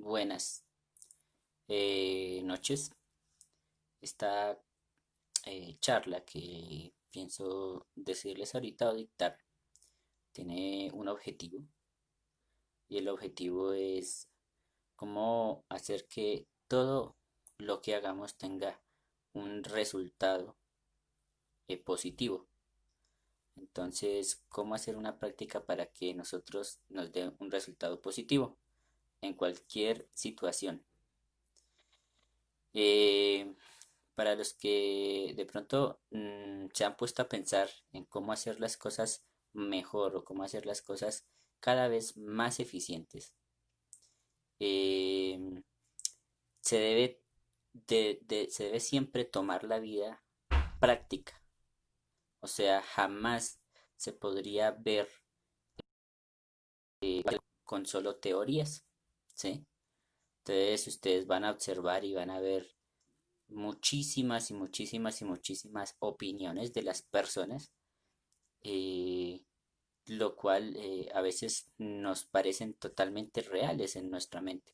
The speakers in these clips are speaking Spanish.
Buenas noches. Esta charla que pienso decirles ahorita o dictar tiene un objetivo y el objetivo es cómo hacer que todo lo que hagamos tenga un resultado positivo. Entonces, ¿cómo hacer una práctica para que nosotros nos dé un resultado positivo en cualquier situación? Eh, para los que de pronto se han puesto a pensar en cómo hacer las cosas mejor o cómo hacer las cosas cada vez más eficientes, eh, se debe, se debe siempre tomar la vida práctica. O sea, jamás se podría ver con solo teorías, ¿sí? Entonces ustedes van a observar y van a ver muchísimas y muchísimas y muchísimas opiniones de las personas, eh, lo cual a veces nos parecen totalmente reales en nuestra mente.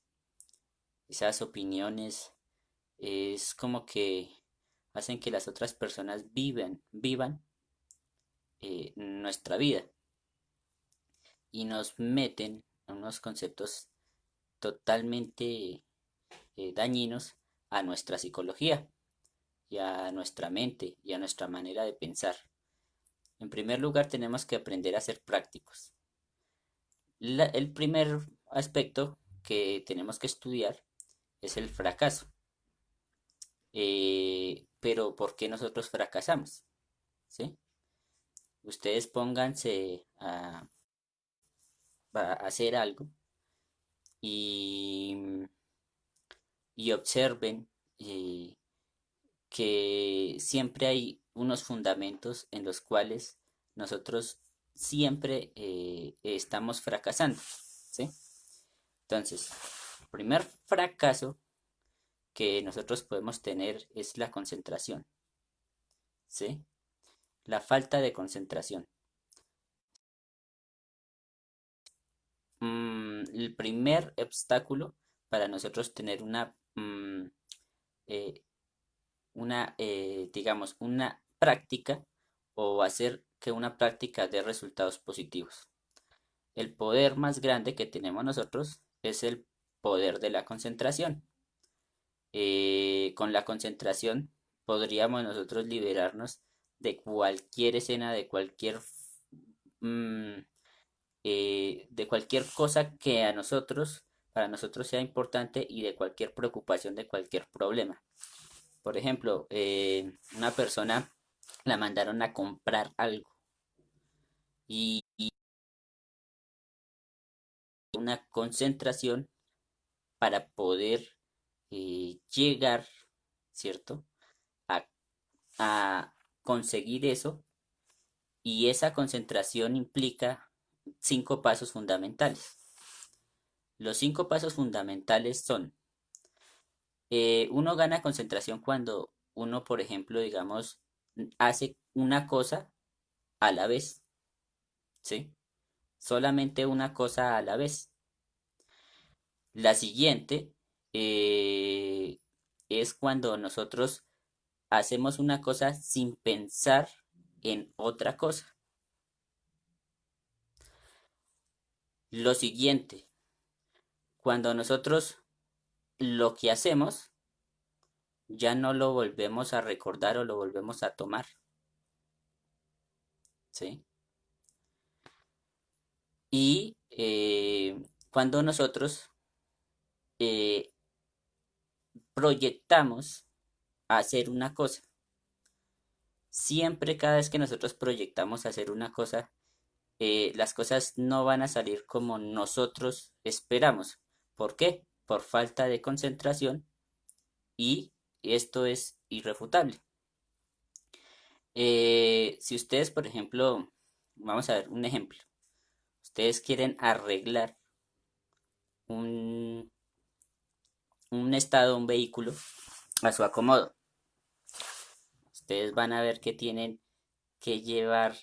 Esas opiniones es como que hacen que las otras personas vivan nuestra vida y nos meten en unos conceptos totalmente dañinos a nuestra psicología y a nuestra mente y a nuestra manera de pensar. En primer lugar, tenemos que aprender a ser prácticos. El primer aspecto que tenemos que estudiar es el fracaso. Pero ¿por qué nosotros fracasamos? ¿Sí? Ustedes pónganse a hacer algo y, y observen eh, que siempre hay unos fundamentos en los cuales nosotros siempre estamos fracasando. ¿Sí? Entonces, el primer fracaso que nosotros podemos tener es la concentración, ¿sí? La falta de concentración. El primer obstáculo para nosotros tener eh, digamos, una práctica o hacer que una práctica dé resultados positivos. El poder más grande que tenemos nosotros es el poder de la concentración. Con la concentración podríamos nosotros liberarnos de cualquier escena, mm, de cualquier cosa que para nosotros sea importante y de cualquier preocupación, de cualquier problema. Por ejemplo, una persona la mandaron a comprar algo y una concentración para poder llegar, ¿cierto? A, a conseguir eso, y esa concentración implica 5 pasos fundamentales. Los 5 pasos fundamentales son, uno gana concentración cuando uno, por ejemplo, digamos, hace una cosa a la vez, ¿sí? Solamente una cosa a la vez. La siguiente eh, es cuando nosotros hacemos una cosa sin pensar en otra cosa. Lo siguiente, cuando nosotros lo que hacemos ya no lo volvemos a recordar o lo volvemos a tomar, ¿sí? Y cuando nosotros eh, proyectamos a hacer una cosa, siempre cada vez que nosotros proyectamos a hacer una cosa, las cosas no van a salir como nosotros esperamos. ¿Por qué? Por falta de concentración, y esto es irrefutable. Si ustedes, por ejemplo, vamos a ver un ejemplo, ustedes quieren arreglar un, un estado, un vehículo a su acomodo, ustedes van a ver que tienen que llevar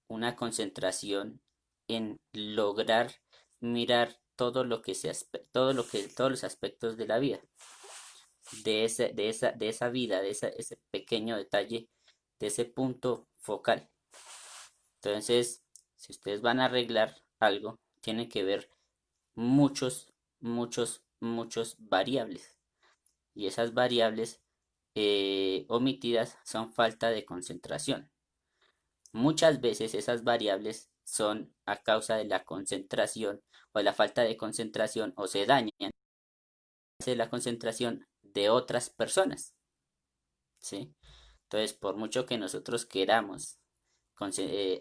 una concentración en lograr mirar todos los aspectos de la vida, de esa vida, ese pequeño detalle, de ese punto focal. Entonces, si ustedes van a arreglar algo, tienen que ver muchos variables. Y esas variables omitidas son falta de concentración. Muchas veces esas variables son a causa de la concentración o de la falta de concentración o se dañan de la concentración de otras personas, ¿sí? Entonces, por mucho que nosotros queramos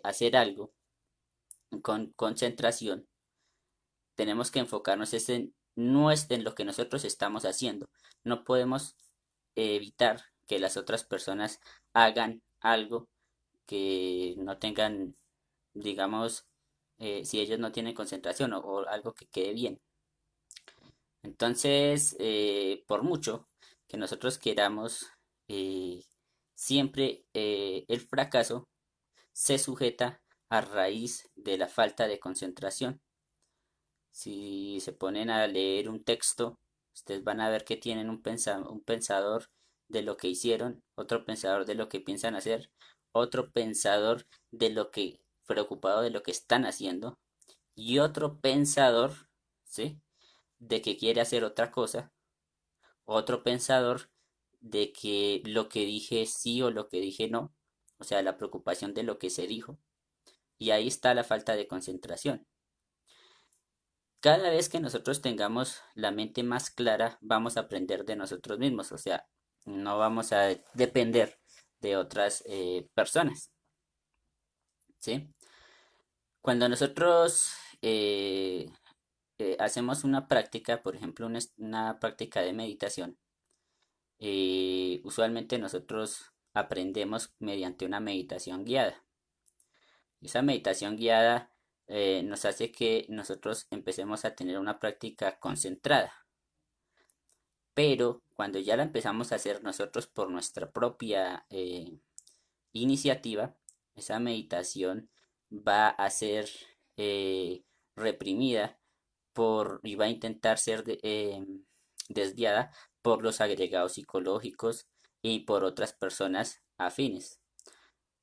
hacer algo con concentración, tenemos que enfocarnos no es en lo que nosotros estamos haciendo. No podemos evitar que las otras personas hagan algo que no tengan, digamos, si ellos no tienen concentración o algo que quede bien. Entonces, por mucho que nosotros queramos, eh, siempre el fracaso se sujeta a raíz de la falta de concentración. Si se ponen a leer un texto, ustedes van a ver que tienen un pensador de lo que hicieron, otro pensador de lo que piensan hacer, otro pensador de lo que, preocupado de lo que están haciendo, y otro pensador, ¿sí? De que quiere hacer otra cosa, otro pensador de que lo que dije sí o lo que dije no, o sea, la preocupación de lo que se dijo, y ahí está la falta de concentración. Cada vez que nosotros tengamos la mente más clara, vamos a aprender de nosotros mismos, o sea, no vamos a depender de otras personas, ¿sí? Cuando nosotros hacemos una práctica, por ejemplo, una práctica de meditación, usualmente nosotros aprendemos mediante una meditación guiada. Esa meditación guiada nos hace que nosotros empecemos a tener una práctica concentrada. Pero cuando ya la empezamos a hacer nosotros por nuestra propia iniciativa, esa meditación va a ser eh, reprimida y va a intentar ser desviada por los agregados psicológicos y por otras personas afines.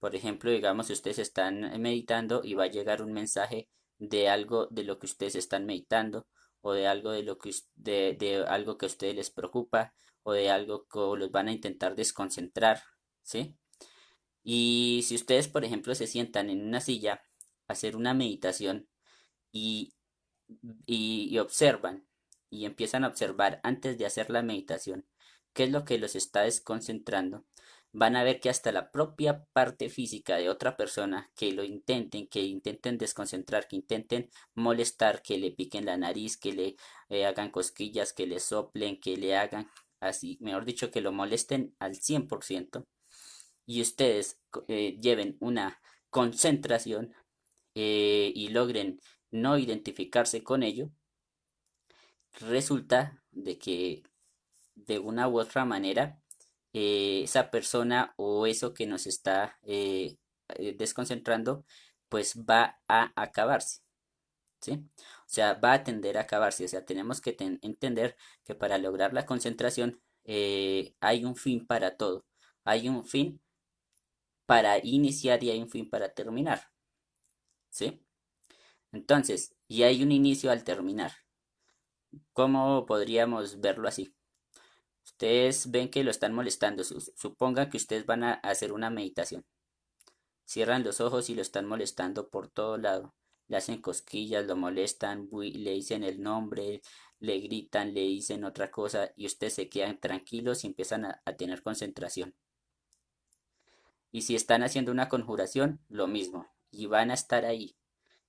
Por ejemplo, digamos, si ustedes están meditando y va a llegar un mensaje de algo de lo que ustedes están meditando o de algo de lo que de algo que a ustedes les preocupa o de algo que los van a intentar desconcentrar, ¿sí? Y si ustedes, por ejemplo, se sientan en una silla a hacer una meditación y, y observan y empiezan a observar antes de hacer la meditación qué es lo que los está desconcentrando, van a ver que hasta la propia parte física de otra persona que intenten desconcentrar, que intenten molestar, que le piquen la nariz, que le hagan cosquillas, que le soplen, que le hagan así, mejor dicho, que lo molesten al 100% y ustedes lleven una concentración y logren no identificarse con ello, resulta de que de una u otra manera esa persona o eso que nos está desconcentrando, pues va a acabarse, ¿sí? O sea, va a tender a acabarse. O sea, tenemos que entender que para lograr la concentración hay un fin para todo. Hay un fin para iniciar y hay un fin para terminar, ¿sí? Entonces, y hay un inicio al terminar. ¿Cómo podríamos verlo así? Ustedes ven que lo están molestando. Supongan que ustedes van a hacer una meditación. Cierran los ojos y lo están molestando por todo lado. Le hacen cosquillas, lo molestan, le dicen el nombre, le gritan, le dicen otra cosa y ustedes se quedan tranquilos y empiezan a tener concentración. Y si están haciendo una conjuración, lo mismo. Y van a estar ahí.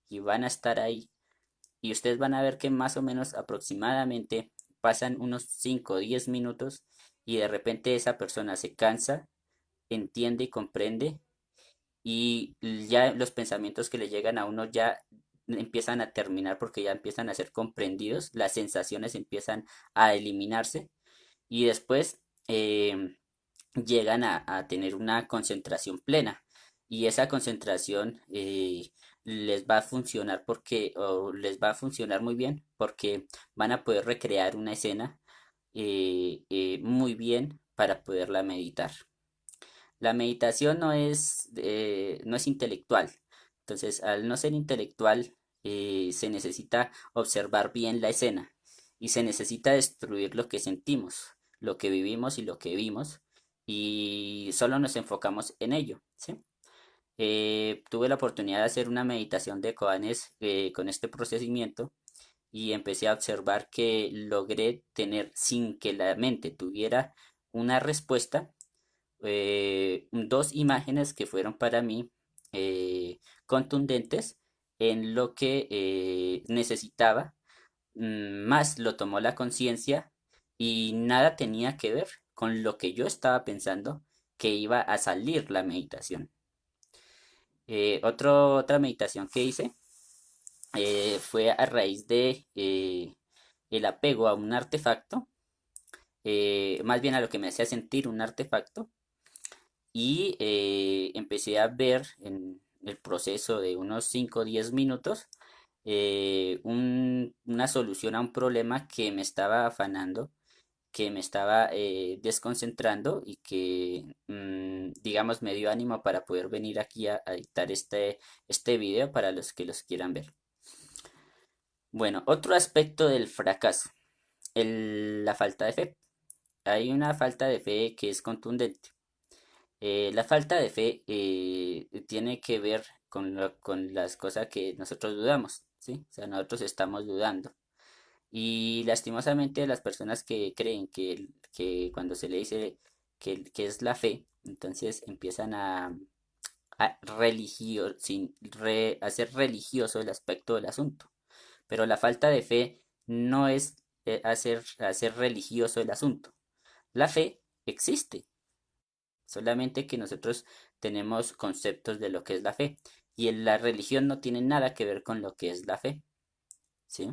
Y van a estar ahí. Y ustedes van a ver que más o menos aproximadamente pasan unos 5 o 10 minutos y de repente esa persona se cansa, entiende y comprende y ya los pensamientos que le llegan a uno ya empiezan a terminar porque ya empiezan a ser comprendidos, las sensaciones empiezan a eliminarse y después llegan a tener una concentración plena y esa concentración les va a funcionar o les va a funcionar muy bien porque van a poder recrear una escena muy bien para poderla meditar. La meditación no es intelectual. Entonces, al no ser intelectual, se necesita observar bien la escena y se necesita destruir lo que sentimos, lo que vivimos y lo que vimos, y solo nos enfocamos en ello, ¿sí? Tuve la oportunidad de hacer una meditación de Koanes con este procedimiento y empecé a observar que logré tener, sin que la mente tuviera una respuesta, dos imágenes que fueron para mí contundentes en lo que necesitaba. Más lo tomó la conciencia y nada tenía que ver con lo que yo estaba pensando que iba a salir la meditación. Otra meditación que hice fue a raíz de el apego a un artefacto, más bien a lo que me hacía sentir un artefacto, y empecé a ver en el proceso de unos 5 o 10 minutos una solución a un problema que me estaba afanando, que me estaba desconcentrando y que, digamos, me dio ánimo para poder venir aquí a editar este video para los que los quieran ver. Bueno, otro aspecto del fracaso, la falta de fe. Hay una falta de fe que es contundente. La falta de fe tiene que ver con las cosas que nosotros dudamos, ¿sí? O sea, nosotros estamos dudando. Y lastimosamente las personas que creen que cuando se le dice que es la fe, entonces empiezan a hacer religioso el aspecto del asunto. Pero la falta de fe no es hacer religioso el asunto. La fe existe, solamente que nosotros tenemos conceptos de lo que es la fe. Y la religión no tiene nada que ver con lo que es la fe, ¿sí?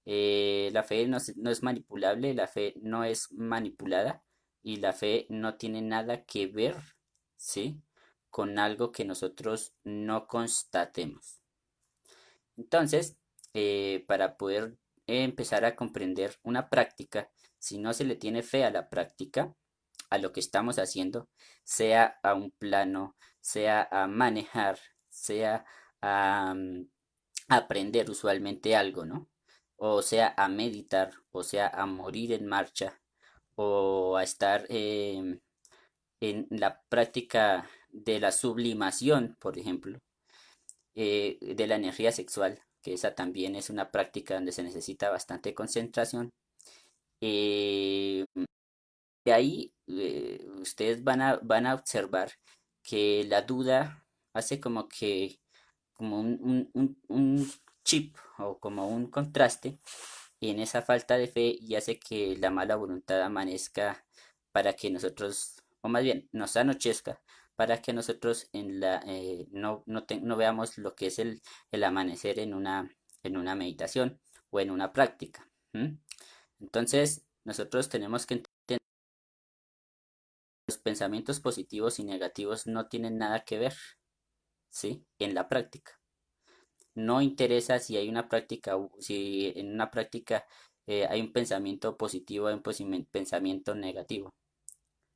La fe no es manipulable, la fe no es manipulada y la fe no tiene nada que ver, ¿sí? Con algo que nosotros no constatemos. Entonces, para poder empezar a comprender una práctica, si no se le tiene fe a la práctica, a lo que estamos haciendo, sea a un plano, sea a manejar, sea a aprender usualmente algo, ¿no? O sea a meditar, o sea a morir en marcha, o a estar en la práctica de la sublimación, por ejemplo, de la energía sexual, que esa también es una práctica donde se necesita bastante concentración. Eh, de ahí ustedes van a observar que la duda hace como un chip o como un contraste en esa falta de fe y hace que la mala voluntad amanezca para que nosotros, o más bien, nos anochezca para que nosotros no veamos lo que es el amanecer en una meditación o en una práctica. ¿M? Entonces, nosotros tenemos que entender que los pensamientos positivos y negativos no tienen nada que ver, ¿sí? En la práctica. No interesa si hay una práctica, si en una práctica hay un pensamiento positivo, hay un pensamiento negativo.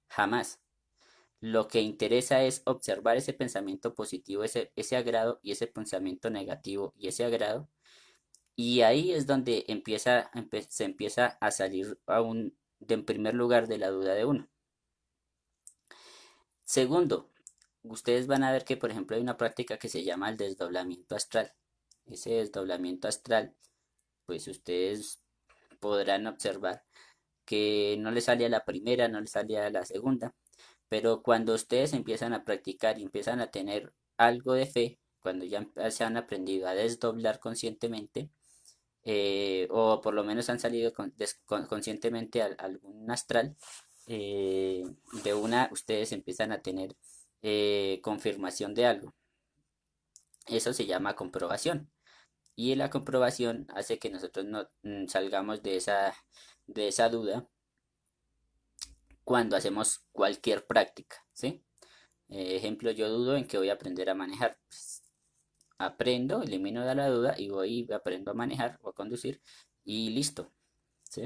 Jamás. Lo que interesa es observar ese pensamiento positivo, ese agrado y ese pensamiento negativo y ese agrado. Y ahí es donde se empieza a salir en primer lugar de la duda de uno. Segundo, ustedes van a ver que, por ejemplo, hay una práctica que se llama el desdoblamiento astral. Ese desdoblamiento astral, pues ustedes podrán observar que no le sale a la primera, no le sale a la segunda, pero cuando ustedes empiezan a practicar y empiezan a tener algo de fe, cuando ya se han aprendido a desdoblar conscientemente, o por lo menos han salido conscientemente a algún astral, eh, de una ustedes empiezan a tener confirmación de algo. Eso se llama comprobación. Y la comprobación hace que nosotros no salgamos de esa duda cuando hacemos cualquier práctica, ¿sí? Ejemplo, yo dudo en que voy a aprender a manejar. Pues, aprendo, elimino la duda y voy y aprendo a manejar o a conducir y listo, ¿sí?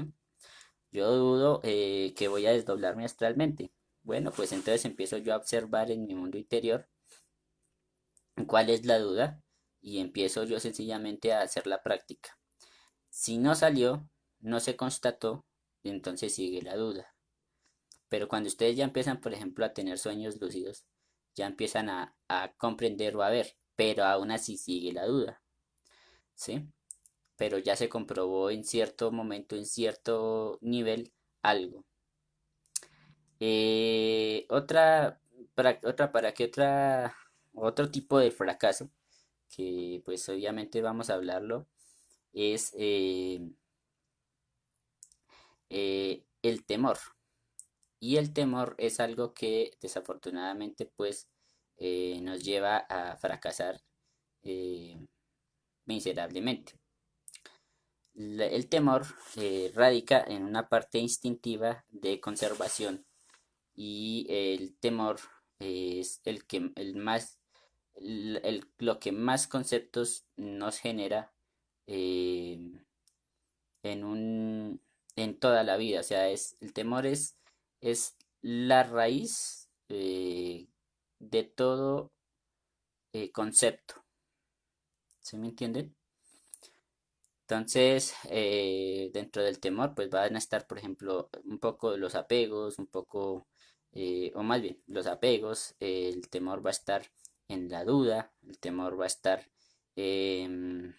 Yo dudo que voy a desdoblarme astralmente. Bueno, pues entonces empiezo yo a observar en mi mundo interior cuál es la duda y empiezo yo sencillamente a hacer la práctica. Si no salió, no se constató, entonces sigue la duda. Pero cuando ustedes ya empiezan, por ejemplo, a tener sueños lúcidos, ya empiezan a comprender o a ver, pero aún así sigue la duda, ¿sí? Pero ya se comprobó en cierto momento, en cierto nivel, algo. Otra, para que otro tipo de fracaso, que pues obviamente vamos a hablarlo, es el temor. Y el temor es algo que desafortunadamente pues nos lleva a fracasar eh, miserablemente. El temor radica en una parte instintiva de conservación y el temor es lo que más conceptos nos genera eh, en en toda la vida. O sea, el temor es la raíz de todo concepto. ¿Sí me entienden? Entonces, dentro del temor, pues van a estar, por ejemplo, un poco los apegos, un poco, o más bien, los apegos, el temor va a estar en la duda, el temor va a estar em,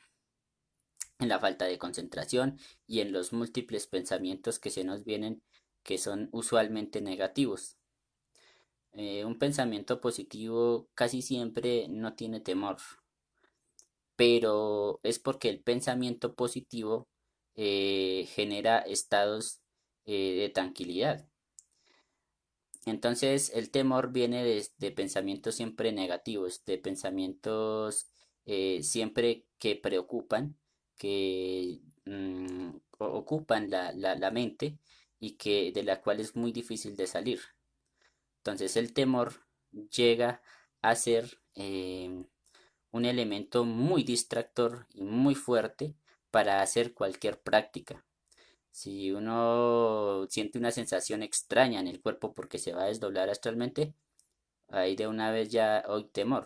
en la falta de concentración y en los múltiples pensamientos que se nos vienen que son usualmente negativos. Un pensamiento positivo casi siempre no tiene temor, pero es porque el pensamiento positivo genera estados de tranquilidad. Entonces el temor viene de pensamientos siempre negativos, de pensamientos siempre que preocupan, que ocupan la mente y que de la cual es muy difícil de salir. Entonces el temor llega a ser un elemento muy distractor y muy fuerte para hacer cualquier práctica. Si uno siente una sensación extraña en el cuerpo porque se va a desdoblar astralmente, ahí de una vez ya hay temor.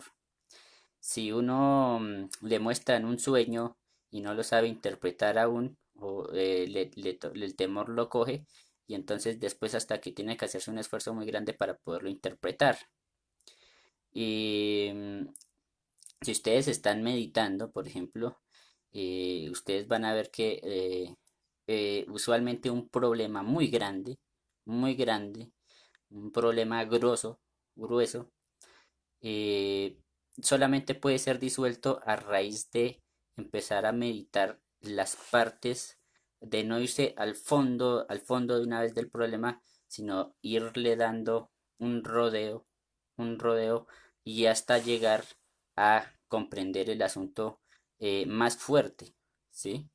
Si uno le muestra en un sueño y no lo sabe interpretar aún, o el temor lo coge, y entonces después hasta que tiene que hacerse un esfuerzo muy grande para poderlo interpretar. Y si ustedes están meditando, por ejemplo, ustedes van a ver que usualmente un problema muy grande, un problema grueso, eh, solamente puede ser disuelto a raíz de empezar a meditar las partes, de no irse al fondo de una vez del problema, sino irle dando un rodeo, un rodeo y hasta llegar a comprender el asunto más fuerte, ¿sí?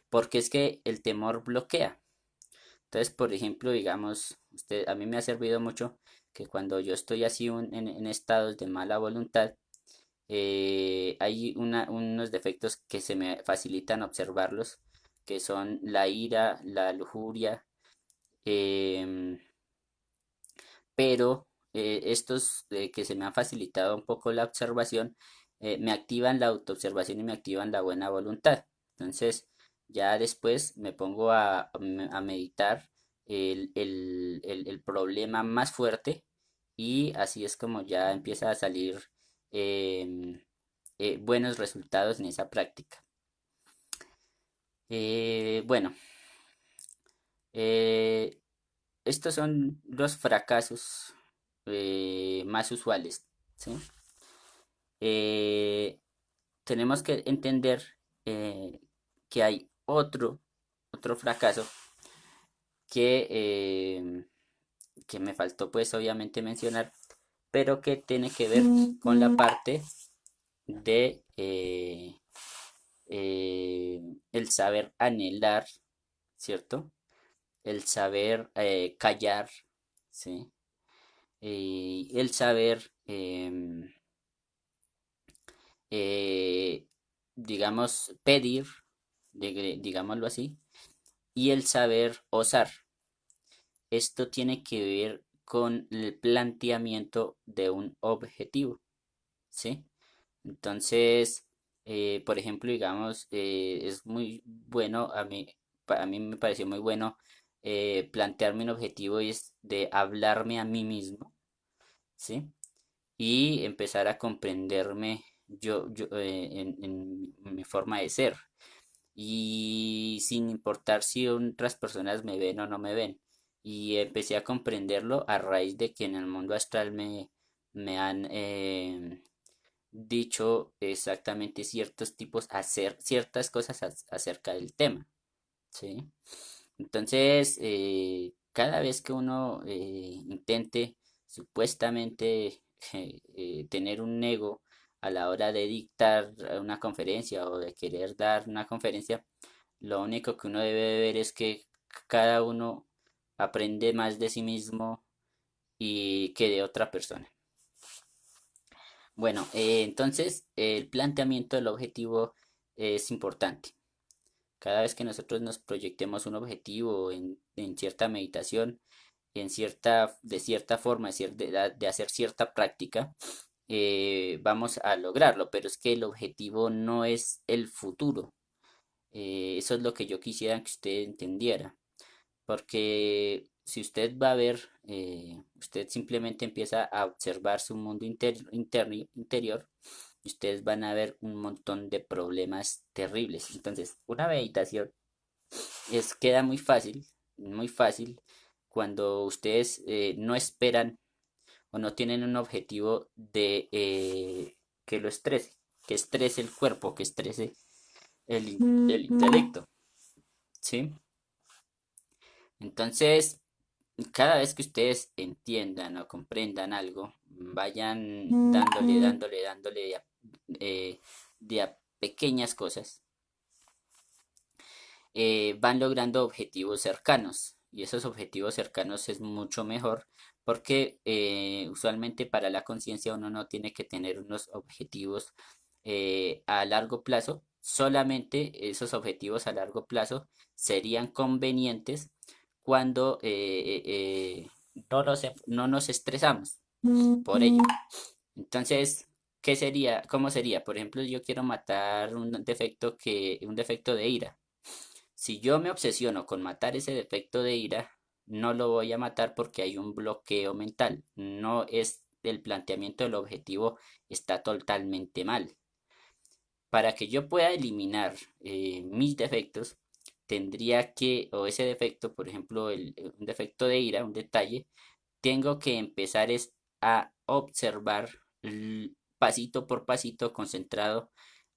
Porque es que el temor bloquea. Entonces, por ejemplo, digamos, a mí me ha servido mucho que cuando yo estoy así en estados de mala voluntad, hay unos defectos que se me facilitan observarlos, que son la ira, la lujuria, em, pero estos que se me han facilitado un poco la observación, me activan la autoobservación y me activan la buena voluntad. Entonces, ya después me pongo a meditar el problema más fuerte y así es como ya empieza a salir em, buenos resultados en esa práctica. Bueno, eh, estos son los fracasos más usuales, ¿sí? Eh, Tenemos que entender eh, que hay otro fracaso que, que me faltó pues obviamente mencionar, pero que tiene que ver con la parte de el saber anhelar, ¿cierto? El saber callar, ¿sí? El saber eh, digamos, pedir, digámoslo así, y el saber osar. Esto tiene que ver con el planteamiento de un objetivo, ¿sí? Entonces, por ejemplo, digamos, es muy bueno, a mí me pareció muy bueno plantearme un objetivo y es de hablarme a mí mismo, ¿sí? Y empezar a comprenderme en mi forma de ser. Y sin importar si otras personas me ven o no me ven. Y empecé a comprenderlo a raíz de que en el mundo astral me han dicho exactamente ciertos tipos, hacer ciertas cosas acerca del tema, ¿sí? Entonces, cada vez que uno intente supuestamente tener un ego a la hora de dictar una conferencia o de querer dar una conferencia, lo único que uno debe de ver es que cada uno aprende más de sí mismo y que de otra persona. Bueno, entonces el planteamiento del objetivo es importante. Cada vez que nosotros nos proyectemos un objetivo en cierta meditación, de cierta forma, de hacer cierta práctica, vamos a lograrlo, pero es que el objetivo no es el futuro. Eso es lo que yo quisiera que usted entendiera. Porque si usted va a ver, usted simplemente empieza a observar su mundo interior y ustedes van a ver un montón de problemas terribles. Entonces, una meditación queda muy fácil cuando ustedes no esperan o no tienen un objetivo de que lo estrese, que estrese el cuerpo, que estrese el intelecto, ¿sí? Entonces, cada vez que ustedes entiendan o comprendan algo, vayan dándole de a pequeñas cosas, van logrando objetivos cercanos. Y esos objetivos cercanos es mucho mejor porque usualmente para la conciencia uno no tiene que tener unos objetivos a largo plazo. Solamente esos objetivos a largo plazo serían convenientes cuando no nos estresamos por ello. Entonces, ¿qué sería? ¿Cómo sería? Por ejemplo, yo quiero matar un defecto de ira. Si yo me obsesiono con matar ese defecto de ira, no lo voy a matar porque hay un bloqueo mental. No es el planteamiento del objetivo está totalmente mal. Para que yo pueda eliminar mis defectos, tendría que, o ese defecto, por ejemplo, un defecto de ira, un detalle, tengo que empezar es a observar pasito por pasito, concentrado,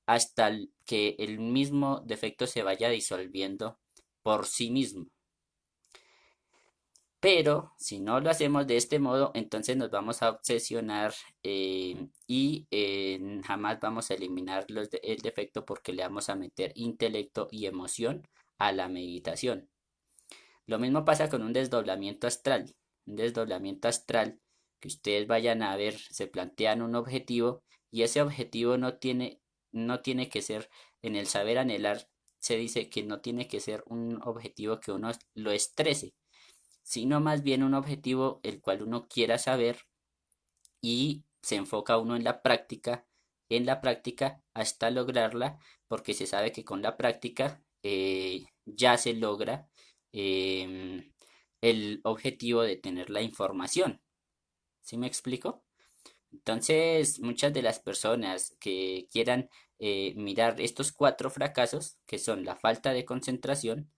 hasta que el mismo defecto se vaya disolviendo por sí mismo. Pero si no lo hacemos de este modo, entonces nos vamos a obsesionar y jamás vamos a eliminar el defecto porque le vamos a meter intelecto y emoción a la meditación. Lo mismo pasa con un desdoblamiento astral. Un desdoblamiento astral que ustedes vayan a ver, se plantean un objetivo y ese objetivo no tiene que ser, en el saber anhelar, se dice que no tiene que ser un objetivo que uno lo estrese, sino más bien un objetivo el cual uno quiera saber y se enfoca uno en la práctica hasta lograrla, porque se sabe que con la práctica ya se logra em, el objetivo de tener la información. ¿Sí me explico? Entonces, muchas de las personas que quieran mirar estos cuatro fracasos, que son la falta de concentración,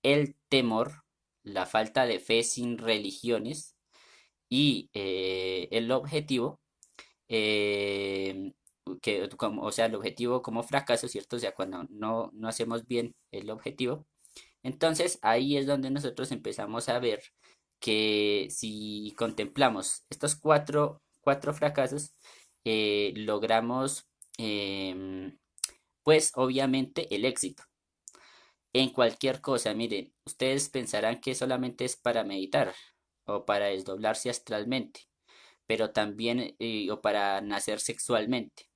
el temor, la falta de fe sin religiones y el objetivo, eh, o sea, el objetivo como fracaso, ¿cierto? O sea, cuando no hacemos bien el objetivo, entonces ahí es donde nosotros empezamos a ver que si contemplamos estos cuatro fracasos, logramos, pues obviamente, el éxito. En cualquier cosa, miren, ustedes pensarán que solamente es para meditar o para desdoblarse astralmente, pero también o para nacer sexualmente.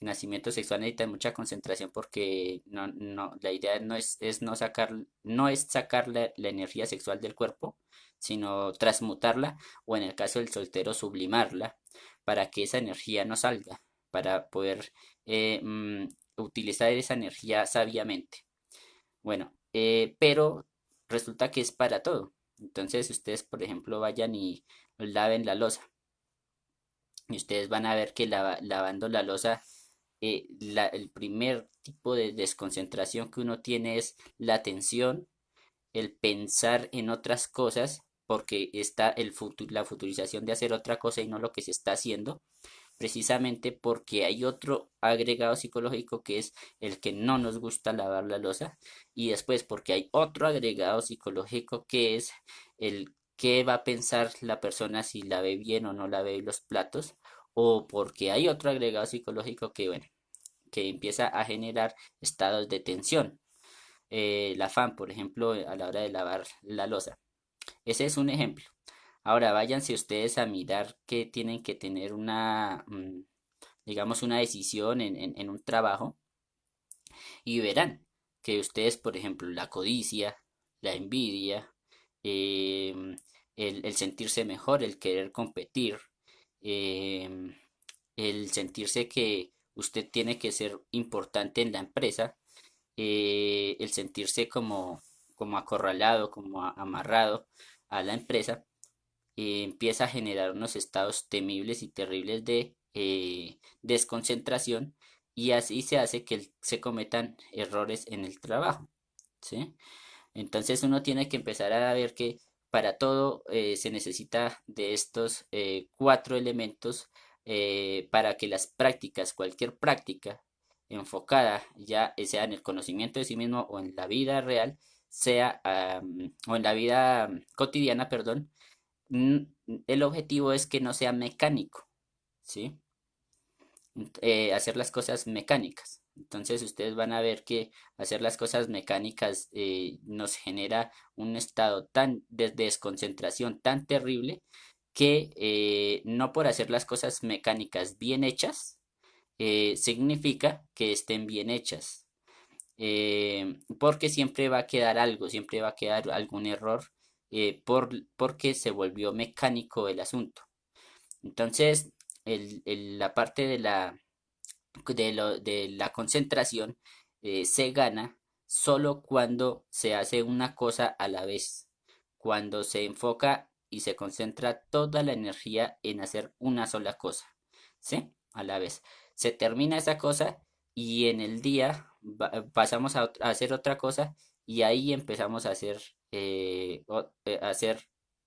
nacimiento sexual necesita mucha concentración porque la idea no es sacar la energía sexual del cuerpo, sino transmutarla o en el caso del soltero sublimarla para que esa energía no salga, para poder utilizar esa energía sabiamente. Bueno, pero resulta que es para todo. Entonces ustedes, por ejemplo, vayan y laven la loza y ustedes van a ver que lavando la loza, el primer tipo de desconcentración que uno tiene es la atención, el pensar en otras cosas, porque está la futurización de hacer otra cosa y no lo que se está haciendo, precisamente porque hay otro agregado psicológico que es el que no nos gusta lavar la loza, y después porque hay otro agregado psicológico que es el qué va a pensar la persona si lave bien o no lave los platos, o porque hay otro agregado psicológico que, bueno, que empieza a generar estados de tensión. El afán, por ejemplo, a la hora de lavar la loza. Ese es un ejemplo. Ahora váyanse ustedes a mirar que tienen que tener digamos, una decisión en un trabajo y verán que ustedes, por ejemplo, la codicia, la envidia, em, el sentirse mejor, el querer competir, em, el sentirse que usted tiene que ser importante en la empresa, el sentirse como acorralado, como amarrado a la empresa, empieza a generar unos estados temibles y terribles de desconcentración y así se hace que se cometan errores en el trabajo, ¿sí? Entonces uno tiene que empezar a ver que para todo se necesita de estos cuatro elementos para que las prácticas, cualquier práctica enfocada ya sea en el conocimiento de sí mismo o en la vida real, o en la vida cotidiana, perdón, mm, el objetivo es que no sea mecánico, ¿sí? Hacer las cosas mecánicas. Entonces ustedes van a ver que hacer las cosas mecánicas nos genera un estado tan de desconcentración tan terrible que no por hacer las cosas mecánicas bien hechas significa que estén bien hechas. Porque siempre va a quedar algo, siempre va a quedar algún error porque se volvió mecánico el asunto. Entonces, la parte de la concentración se gana solo cuando se hace una cosa a la vez, cuando se enfoca y se concentra toda la energía en hacer una sola cosa, ¿sí? A la vez. Se termina esa cosa y en el día pasamos a hacer otra cosa y ahí empezamos a hacer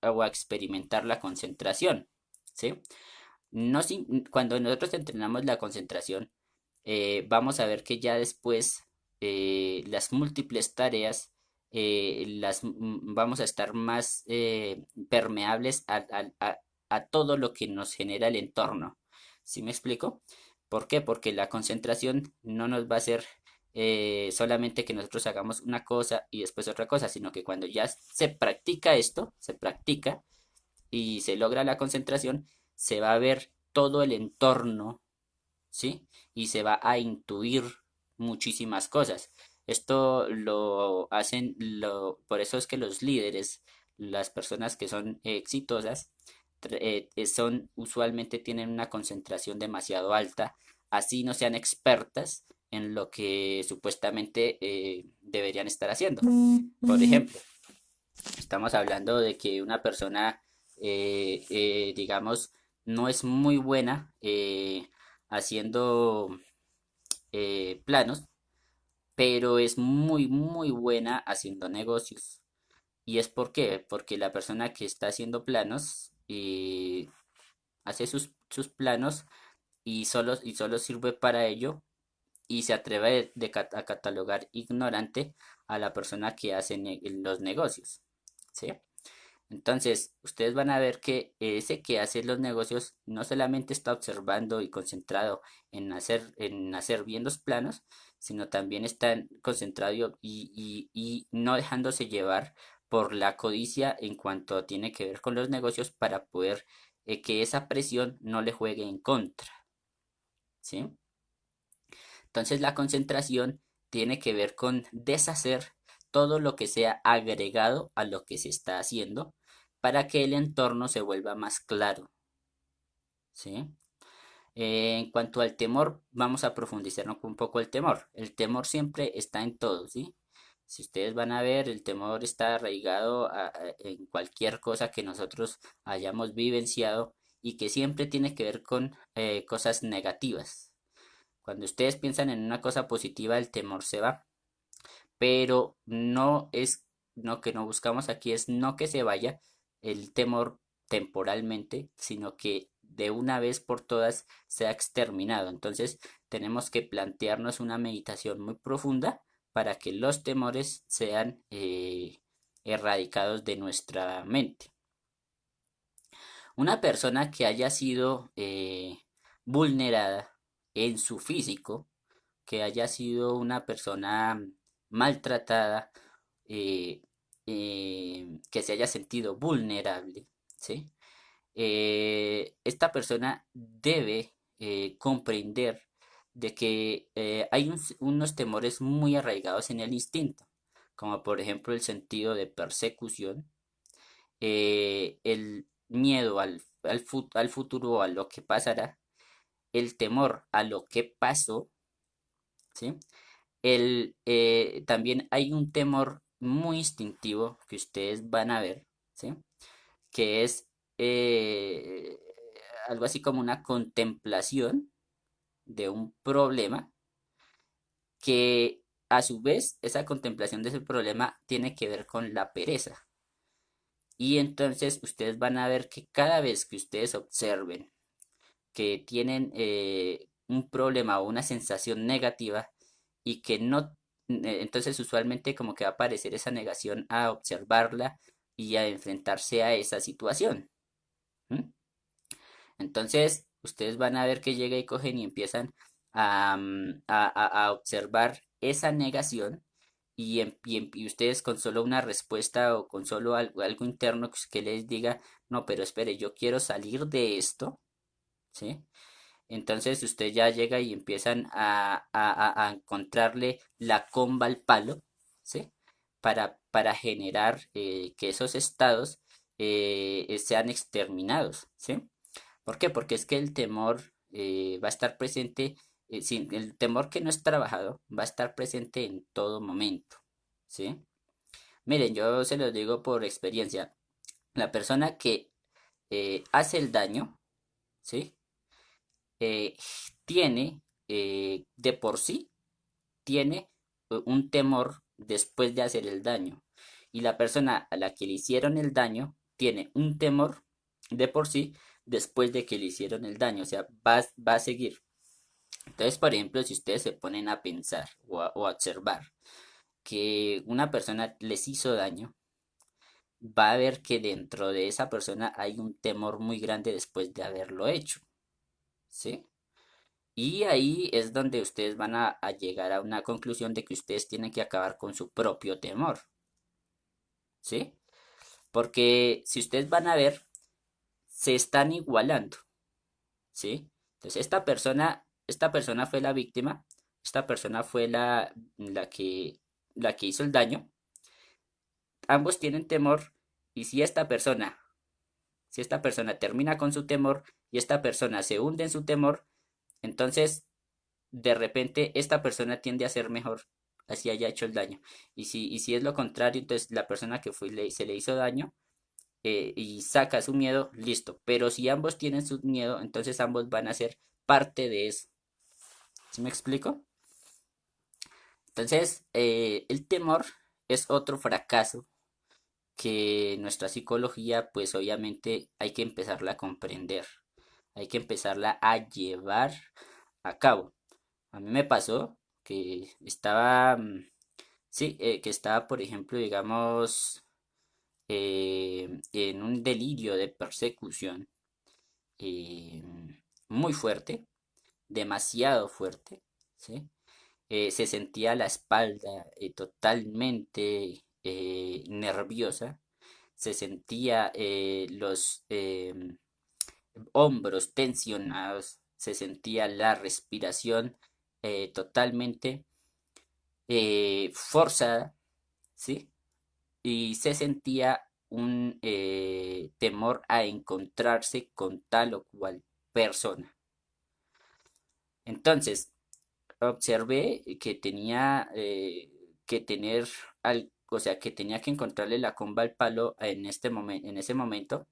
o a experimentar la concentración, ¿sí? No, cuando nosotros entrenamos la concentración, vamos a ver que ya después las múltiples tareas vamos a estar más permeables a todo lo que nos genera el entorno. ¿Sí me explico? ¿Por qué? Porque la concentración no nos va a hacer solamente que nosotros hagamos una cosa y después otra cosa, sino que cuando ya se practica esto, se practica y se logra la concentración, se va a ver todo el entorno, ¿sí? Y se va a intuir muchísimas cosas. Esto lo hacen, por eso es que los líderes, las personas que son exitosas, usualmente tienen una concentración demasiado alta, así no sean expertas en lo que supuestamente deberían estar haciendo. Por ejemplo, estamos hablando de que una persona, digamos, no es muy buena haciendo planos, pero es muy, muy buena haciendo negocios. ¿Y es por qué? Porque la persona que está haciendo planos hace sus planos y solo sirve para ello y se atreve a catalogar ignorante a la persona que hace los negocios. ¿Sí? Entonces, ustedes van a ver que ese que hace los negocios no solamente está observando y concentrado en hacer bien los planos, sino también está concentrado y no dejándose llevar por la codicia en cuanto tiene que ver con los negocios para poder que esa presión no le juegue en contra, ¿sí? Entonces la concentración tiene que ver con deshacer todo lo que sea agregado a lo que se está haciendo para que el entorno se vuelva más claro, ¿sí? En cuanto al temor, vamos a profundizar un poco el temor. El temor siempre está en todo, ¿sí? Si ustedes van a ver, el temor está arraigado en cualquier cosa que nosotros hayamos vivenciado y que siempre tiene que ver con cosas negativas. Cuando ustedes piensan en una cosa positiva, el temor se va, pero no es, no que no buscamos aquí es no que se vaya el temor temporalmente, sino que de una vez por todas sea exterminado. Entonces tenemos que plantearnos una meditación muy profunda para que los temores sean erradicados de nuestra mente. Una persona que haya sido vulnerada en su físico, que haya sido una persona maltratada, eh, que se haya sentido vulnerable, ¿sí? Esta persona debe comprender de que hay unos temores muy arraigados en el instinto, como por ejemplo el sentido de persecución, el miedo al futuro, a lo que pasará, el temor a lo que pasó, ¿sí? También hay un temor muy instintivo que ustedes van a ver, ¿sí? Que es eh, algo así como una contemplación de un problema que a su vez esa contemplación de ese problema tiene que ver con la pereza. Y entonces ustedes van a ver que cada vez que ustedes observen que tienen un problema o una sensación negativa y que no, entonces usualmente como que va a aparecer esa negación a observarla y a enfrentarse a esa situación. ¿M? Entonces ustedes van a ver que llega y cogen y empiezan a observar esa negación y ustedes con solo una respuesta o con solo algo interno que les diga, no, pero espere, yo quiero salir de esto, ¿sí? Entonces usted ya llega y empiezan a encontrarle la comba al palo, ¿sí? Para generar que esos estados sean exterminados, ¿sí? ¿Por qué? Porque es que el temor va a estar presente, el temor que no es trabajado va a estar presente en todo momento, ¿sí? Miren, yo se los digo por experiencia, la persona que hace el daño, ¿sí? eh, tiene, de por sí, tiene un temor después de hacer el daño. Y la persona a la que le hicieron el daño tiene un temor de por sí después de que le hicieron el daño. O sea, va a seguir. Entonces, por ejemplo, si ustedes se ponen a pensar o a observar que una persona les hizo daño, va a ver que dentro de esa persona hay un temor muy grande después de haberlo hecho. ¿Sí? Y ahí es donde ustedes van a llegar a una conclusión de que ustedes tienen que acabar con su propio temor, ¿sí? Porque si ustedes van a ver, se están igualando, ¿sí? Entonces esta persona fue la víctima, esta persona fue la que hizo el daño, ambos tienen temor y si esta persona termina con su temor y esta persona se hunde en su temor, entonces de repente esta persona tiende a ser mejor, así haya hecho el daño. Y si es lo contrario, entonces la persona que fue, se le hizo daño y saca su miedo, listo. Pero si ambos tienen su miedo, entonces ambos van a ser parte de eso. ¿Sí me explico? Entonces, el temor es otro fracaso que nuestra psicología, pues obviamente hay que empezarla a comprender, hay que empezarla a llevar a cabo. A mí me pasó que estaba, sí, que estaba, por ejemplo, digamos, en un delirio de persecución eh, muy fuerte, demasiado fuerte, ¿sí? Se sentía la espalda totalmente nerviosa, se sentía los hombros tensionados, se sentía la respiración totalmente forzada, ¿sí? Y se sentía un temor a encontrarse con tal o cual persona. Entonces, observé que tenía que tener o sea, que tenía que encontrarle la comba al palo en este momento, en ese momento,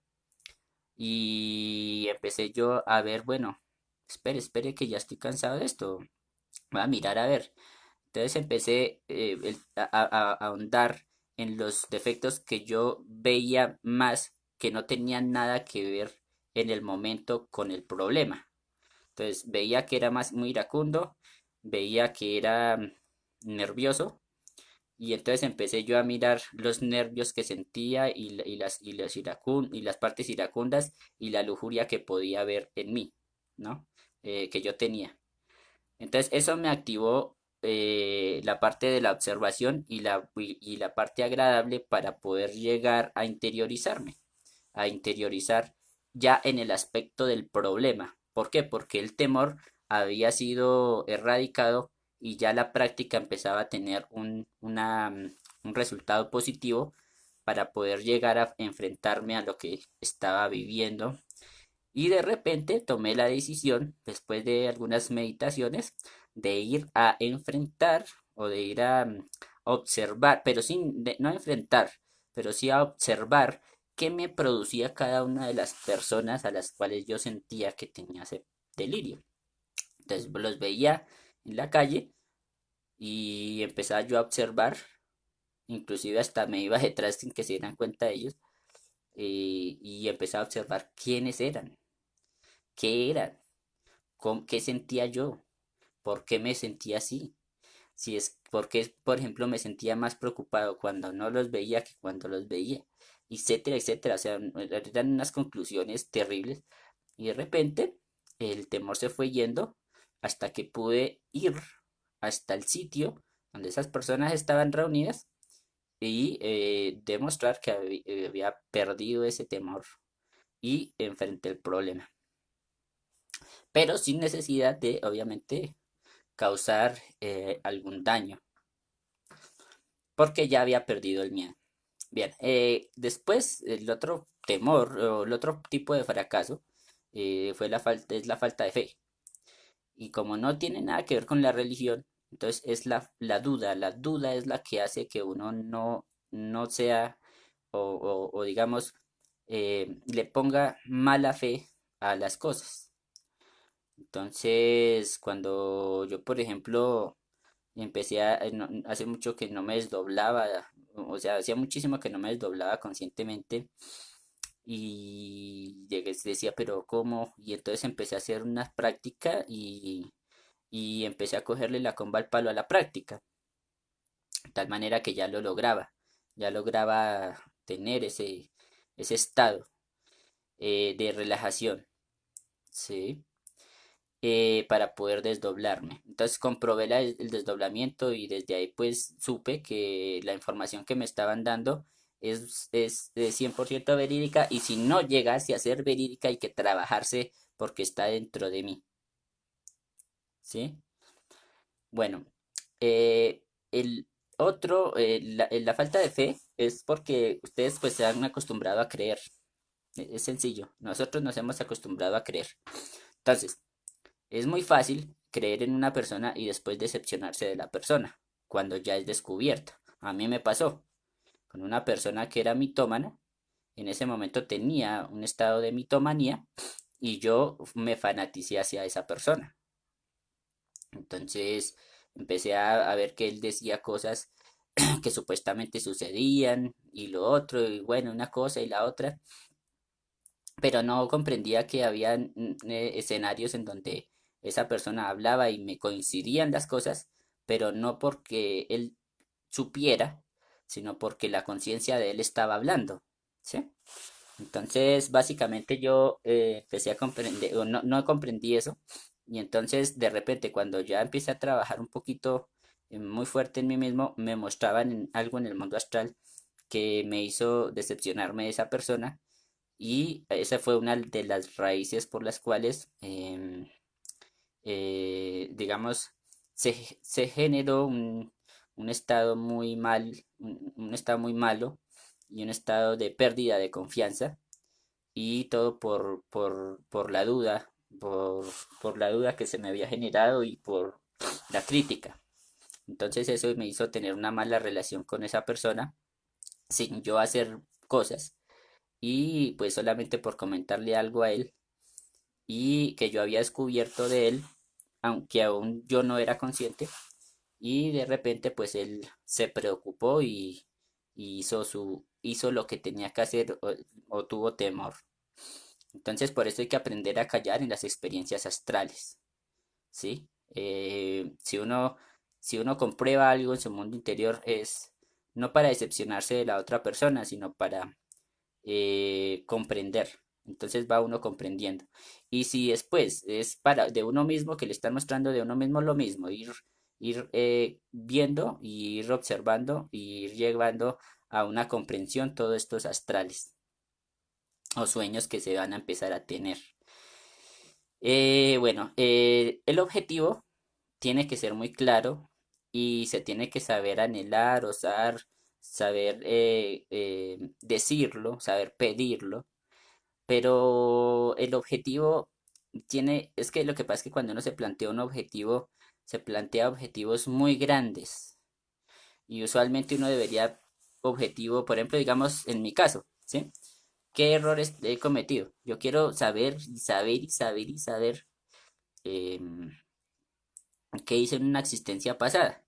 y empecé yo a ver, bueno, espere que ya estoy cansado de esto, voy a mirar a ver. Entonces empecé a ahondar en los defectos que yo veía más que no tenían nada que ver en el momento con el problema. Entonces veía que era más muy iracundo, veía que era nervioso y entonces empecé yo a mirar los nervios que sentía y las partes iracundas y la lujuria que podía ver en mí, ¿no? Que yo tenía. Entonces eso me activó la parte de la observación y la parte agradable para poder llegar a interiorizar ya en el aspecto del problema. ¿Por qué? Porque el temor había sido erradicado y ya la práctica empezaba a tener un resultado positivo para poder llegar a enfrentarme a lo que estaba viviendo. Y de repente tomé la decisión, después de algunas meditaciones, de ir a enfrentar o de ir a observar, pero sin, no a enfrentar, pero sí a observar qué me producía cada una de las personas a las cuales yo sentía que tenía ese delirio. Entonces los veía en la calle y empezaba yo a observar, inclusive hasta me iba detrás sin que se dieran cuenta ellos, y empezaba a observar quiénes eran, qué eran, qué sentía yo, por qué me sentía así. Si es porque, por ejemplo, me sentía más preocupado cuando no los veía que cuando los veía, etcétera, etcétera. O sea, eran unas conclusiones terribles. Y de repente el temor se fue yendo hasta que pude ir hasta el sitio donde esas personas estaban reunidas y demostrar que había perdido ese temor y enfrenté el problema. Pero sin necesidad de, obviamente, causar algún daño, porque ya había perdido el miedo. Bien, después el otro temor o el otro tipo de fracaso es la falta de fe. Y como no tiene nada que ver con la religión, entonces es la duda es la que hace que uno no sea o digamos le ponga mala fe a las cosas. Entonces, cuando yo, por ejemplo, hace mucho que no me desdoblaba, o sea, hacía muchísimo que no me desdoblaba conscientemente y decía, pero ¿cómo? Y entonces empecé a hacer una práctica y empecé a cogerle la comba al palo a la práctica, de tal manera que ya lograba tener ese estado de relajación, ¿sí? Para poder desdoblarme. Entonces comprobé el desdoblamiento y desde ahí pues supe que la información que me estaban dando es de 100% verídica y si no llegase a ser verídica hay que trabajarse porque está dentro de mí, ¿sí? Bueno, el otro, la falta de fe es porque ustedes pues se han acostumbrado a creer. Es sencillo, nosotros nos hemos acostumbrado a creer. Entonces, es muy fácil creer en una persona y después decepcionarse de la persona, cuando ya es descubierta. A mí me pasó con una persona que era mitómana, en ese momento tenía un estado de mitomanía y yo me fanaticé hacia esa persona. Entonces empecé a ver que él decía cosas que supuestamente sucedían y lo otro, y bueno, una cosa y la otra, pero no comprendía que había escenarios en donde esa persona hablaba y me coincidían las cosas, pero no porque él supiera, sino porque la conciencia de él estaba hablando, ¿sí? Entonces, básicamente yo empecé a comprender, o no comprendí eso, y entonces de repente cuando ya empecé a trabajar un poquito muy fuerte en mí mismo, me mostraban algo en el mundo astral que me hizo decepcionarme de esa persona y esa fue una de las raíces por las cuales, digamos, se generó un estado muy un estado muy malo y un estado de pérdida de confianza y todo por la duda, por la duda que se me había generado y por la crítica. Entonces eso me hizo tener una mala relación con esa persona sin yo hacer cosas y pues solamente por comentarle algo a él y que yo había descubierto de él, aunque aún yo no era consciente, y de repente pues él se preocupó y hizo lo que tenía que hacer o tuvo temor. Entonces por eso hay que aprender a callar en las experiencias astrales, ¿sí? Si uno comprueba algo en su mundo interior es no para decepcionarse de la otra persona, sino para comprender. Entonces va uno comprendiendo. Y si después es para de uno mismo que le están mostrando de uno mismo lo mismo, ir viendo y ir observando y ir llegando a una comprensión todos estos astrales o sueños que se van a empezar a tener. Bueno, el objetivo tiene que ser muy claro y se tiene que saber anhelar, osar, saber decirlo, saber pedirlo. Pero el objetivo es que lo que pasa es que cuando uno se plantea un objetivo, se plantea objetivos muy grandes. Y usualmente uno debería objetivo, por ejemplo, digamos en mi caso, ¿sí? ¿Qué errores he cometido? Yo quiero saber y saber y saber y saber em, qué hice en una existencia pasada,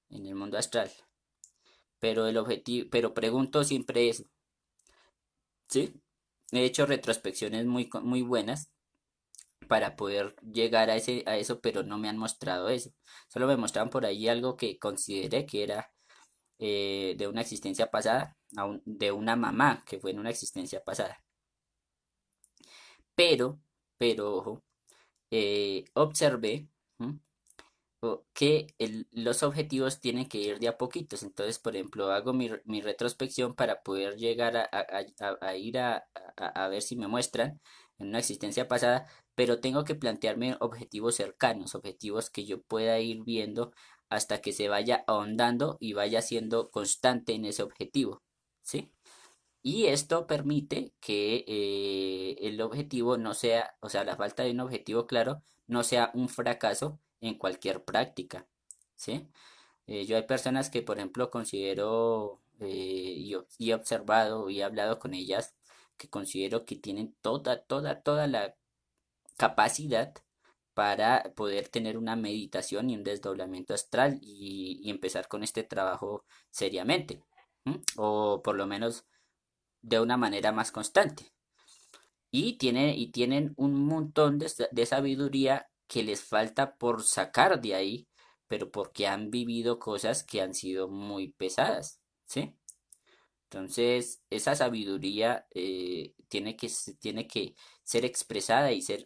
en el mundo astral. Pero el objetivo, pero pregunto siempre eso, ¿sí? He hecho retrospecciones muy buenas para poder llegar a a eso, pero no me han mostrado eso. Solo me mostraban por ahí algo que consideré que era de una existencia pasada, de una mamá que fue en una existencia pasada. Pero, ojo, observé, ¿m? Que los objetivos tienen que ir de a poquitos. Entonces, por ejemplo, hago mi retrospección para poder llegar a ir a ver si me muestran en una existencia pasada, pero tengo que plantearme objetivos cercanos, objetivos que yo pueda ir viendo hasta que se vaya ahondando y vaya siendo constante en ese objetivo, ¿sí? Y esto permite que el objetivo no sea, o sea, la falta de un objetivo claro, no sea un fracaso en cualquier práctica, ¿sí? Yo hay personas que, por ejemplo, considero y he observado y he hablado con ellas que considero que tienen toda la capacidad para poder tener una meditación y un desdoblamiento astral y empezar con este trabajo seriamente, ¿m? O por lo menos de una manera más constante. Y tienen un montón de sabiduría que les falta por sacar de ahí, pero porque han vivido cosas que han sido muy pesadas, ¿sí? Entonces, esa sabiduría tiene que ser expresada y ser